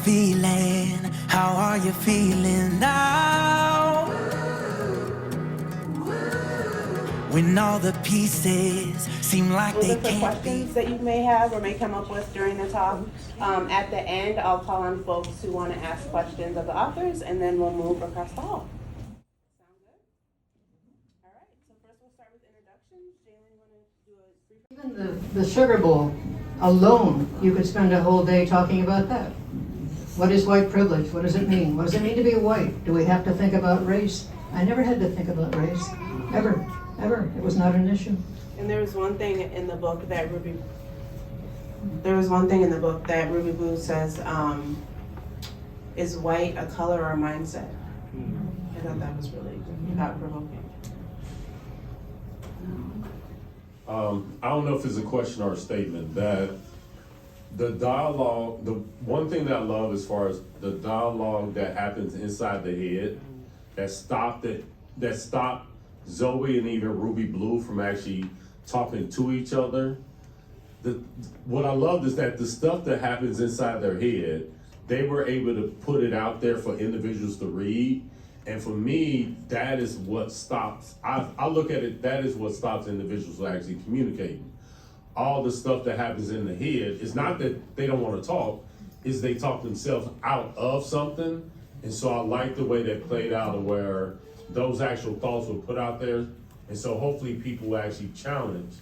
feeling? How are you feeling now? When all the pieces seem like Those they are for can't questions that you may have or may come up with during the talk. At the end, I'll call on folks who want to ask questions of the authors, and then we'll move across the hall. Sound good? All right, so first we'll start with introductions. Jalen, you want to do a brief? Even the sugar bowl alone, you could spend a whole day talking about that. What is white privilege? What does it mean? What does it mean to be white? Do we have to think about race? I never had to think about race, ever. It was not an issue. And there was one thing in the book that Ruby Blue says, is white a color or a mindset? I thought that was really thought-provoking. I don't know if it's a question or a statement, that the dialogue, the one thing that I love as far as the dialogue that happens inside the head, that stopped Zoe and even Ruby Blue from actually talking to each other. What I loved is that the stuff that happens inside their head, they were able to put it out there for individuals to read. And for me, that is what stops, I look at it, that is what stops individuals from actually communicating. All the stuff that happens in the head, it's not that they don't want to talk, is they talk themselves out of something. And so I like the way that played out, where those actual thoughts were put out there. And so hopefully people will actually challenge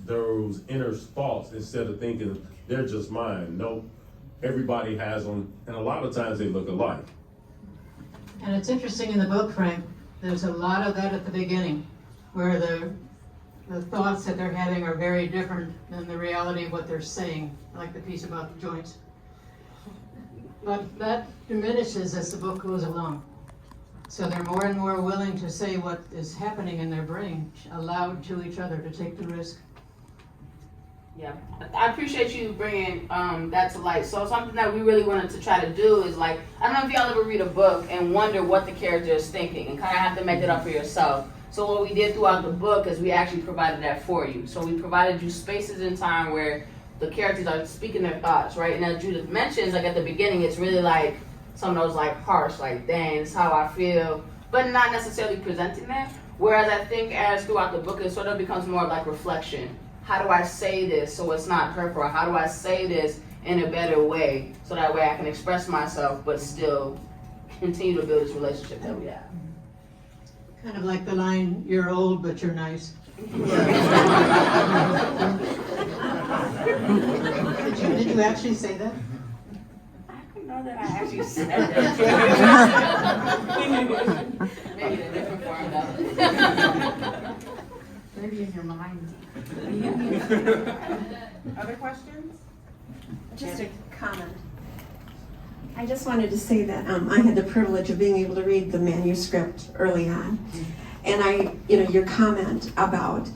those inner thoughts instead of thinking they're just mine. Nope, everybody has them, and a lot of times they look alike. And it's interesting in the book, Frank, there's a lot of that at the beginning, where the thoughts that they're having are very different than the reality of what they're saying, like the piece about the joints. But that diminishes as the book goes along. So they're more and more willing to say what is happening in their brain, aloud to each other, to take the risk. Yeah, I appreciate you bringing that to light. So something that we really wanted to try to do is, like, I don't know if y'all ever read a book and wonder what the character is thinking and kind of have to make it up for yourself. So what we did throughout the book is we actually provided that for you. So we provided you spaces in time where the characters are speaking their thoughts, right? And as Judith mentions, like at the beginning, it's really like some of those like harsh, like, dang, this is how I feel, but not necessarily presenting that. Whereas I think as throughout the book, it sort of becomes more of like reflection. How do I say this so it's not hurtful? Or how do I say this in a better way so that way I can express myself but still continue to build this relationship that we have? Kind of like the line, "You're old, but you're nice." Did you actually say that? I don't know that I actually said that. Maybe in a different form though. Maybe in your mind. Other questions? Just a comment. I just wanted to say that I had the privilege of being able to read the manuscript early on. And your comment about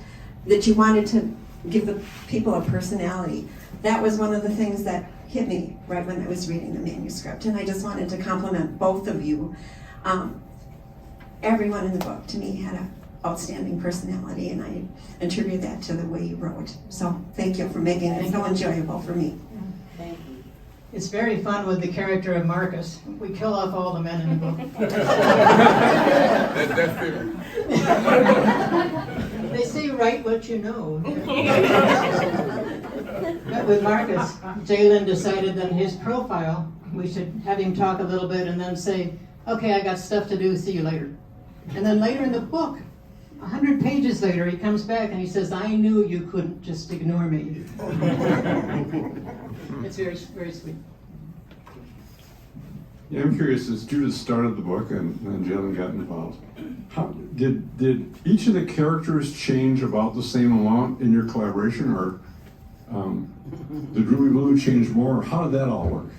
that you wanted to give the people a personality, that was one of the things that hit me right when I was reading the manuscript. And I just wanted to compliment both of you. Everyone in the book, to me, had an outstanding personality, and I attribute that to the way you wrote. So thank you for making it so enjoyable for me. Thank you. It's very fun with the character of Marcus. We kill off all the men in the book. That's fair. They say write what you know. But with Marcus, Jalen decided that in his profile, we should have him talk a little bit and then say, okay, I got stuff to do, see you later. And then later in the book, 100 pages later, he comes back and he says, I knew you couldn't just ignore me. It's very, very sweet. Yeah, I'm curious, as Judith started the book and Jalen got involved, how did each of the characters change about the same amount in your collaboration, or did Ruby Blue change more? How did that all work?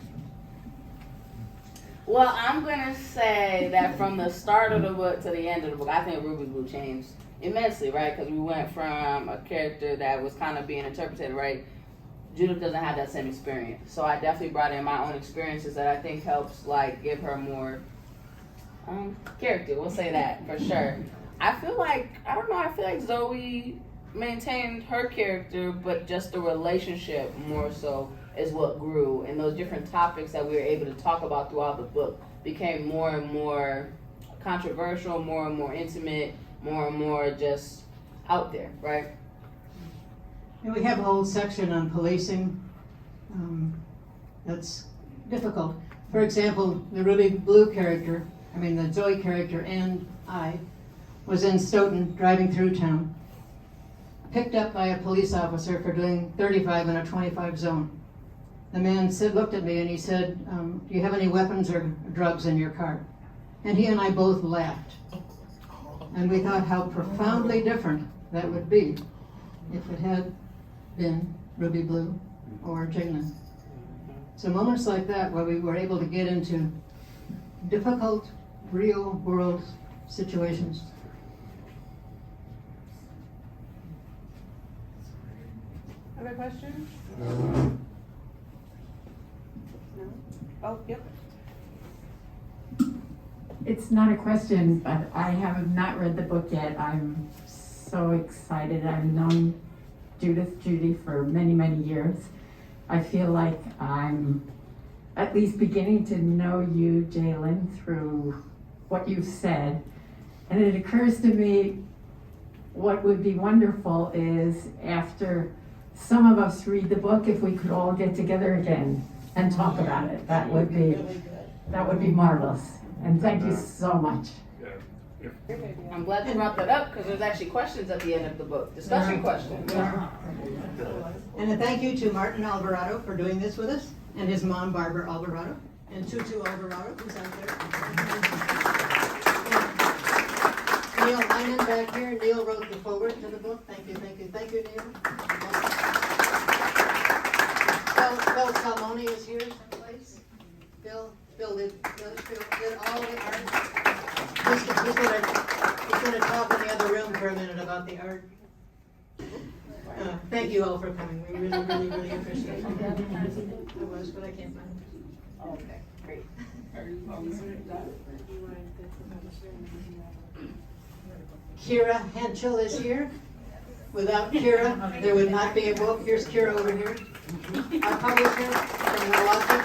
Well, I'm going to say that from the start of the book to the end of the book, I think Ruby Blue changed immensely, right? Because we went from a character that was kind of being interpreted, right? Judith doesn't have that same experience. So I definitely brought in my own experiences that I think helps, like, give her more character. We'll say that for sure. I feel like, I don't know, I feel like Zoe maintained her character, but just the relationship more so is what grew. And those different topics that we were able to talk about throughout the book became more and more controversial, more and more intimate, more and more just out there, right? And we have a whole section on policing. That's difficult. For example, the Ruby Blue character, the Zoe character and I, was in Stoughton driving through town, picked up by a police officer for doing 35 in a 25 zone. The man looked at me and he said, do you have any weapons or drugs in your car? And he and I both laughed. And we thought how profoundly different that would be if it had been Ruby Blue or Jalen. So moments like that where we were able to get into difficult, real world situations. Other questions? No? Oh, yep. It's not a question, but I have not read the book yet. I'm so excited. I've known Judy for many, many years. I feel like I'm at least beginning to know you, Jalen, through what you've said. And it occurs to me what would be wonderful is after some of us read the book, if we could all get together again and talk about it. That would be marvelous. And thank you so much. I'm glad you brought that up because there's actually questions at the end of the book, discussion questions. And a thank you to Martin Alvarado for doing this with us, and his mom, Barbara Alvarado, and Tutu Alvarado, who's out there. Neil Lyman back here. Neil wrote the foreword to the book. Thank you, Neil. Bill Salmoni is here someplace. Bill did all the art. He's going to talk in the other room for a minute about the art. Thank you all for coming. We really, really, really appreciate it. I was, but I can't find it. Okay, great. Kira Henschel is here. Without Kira, there would not be a book. Here's Kira over here. Our publisher from Milwaukee.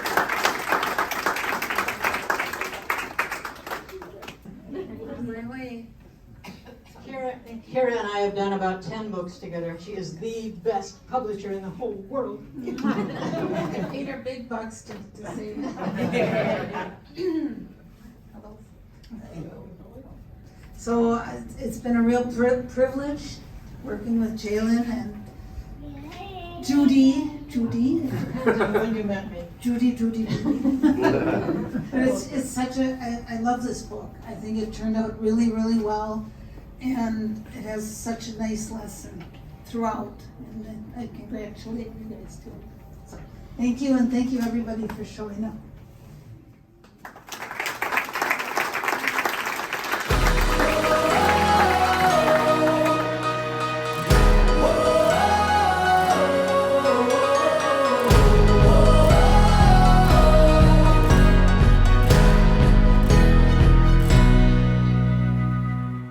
Kira and I have done about 10 books together. She is the best publisher in the whole world. Paid her big bucks to say that. So it's been a real privilege working with Jalen and Judy. When you met me. Judy. But it's such I love this book. I think it turned out really, really well. And it has such a nice lesson throughout. And I congratulate you guys too. So, thank you, and thank you everybody for showing up.